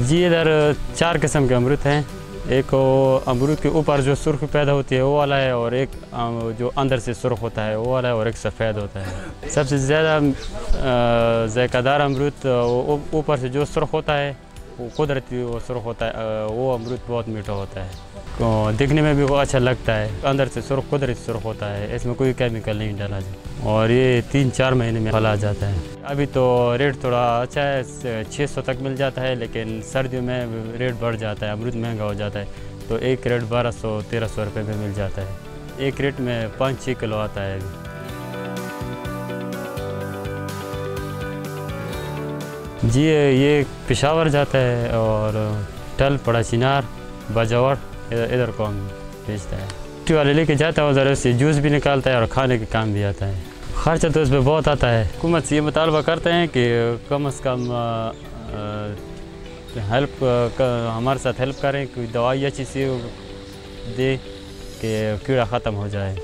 जी इधर 4 किस्म के अमरूद हैं। एक वो अमरूद के ऊपर जो सुर्ख पैदा होती है वो वाला है, और एक जो अंदर से सुर्ख होता है वो वाला है, और एक सफ़ेद होता है। सबसे ज़्यादा ज़ायकादार अमरूद ऊपर से जो सुर्ख होता है वो कुदरती वो सुर्ख होता है, वो अमरूद बहुत मीठा होता है, दिखने में भी वो अच्छा लगता है। अंदर से सुर्ख कुदरती सुर्ख होता है, इसमें कोई केमिकल नहीं डाला जाता, और ये 3-4 महीने में फल आ जाता है। अभी तो रेट थोड़ा अच्छा है, 600 तक मिल जाता है, लेकिन सर्दियों में रेट बढ़ जाता है, अमरूद महंगा हो जाता है, तो एक क्रेट 1200-1300 रुपये में मिल जाता है। एक क्रेट में 5-6 किलो आता है अभी। जी ये पेशावर जाता है, और टल पड़ा चिनार बाजावर इधर को हम बेचता है। मिट्टी वाले लेके जाता है, उधर से जूस भी निकालता है और खाने के काम भी आता है। खर्चा तो इस पर बहुत आता है। हुकूमत से ये मुतालबा करते हैं कि कम से कम हमारे साथ हेल्प करें, कोई दवाई अच्छी सी दे कि कीड़ा ख़त्म हो जाए।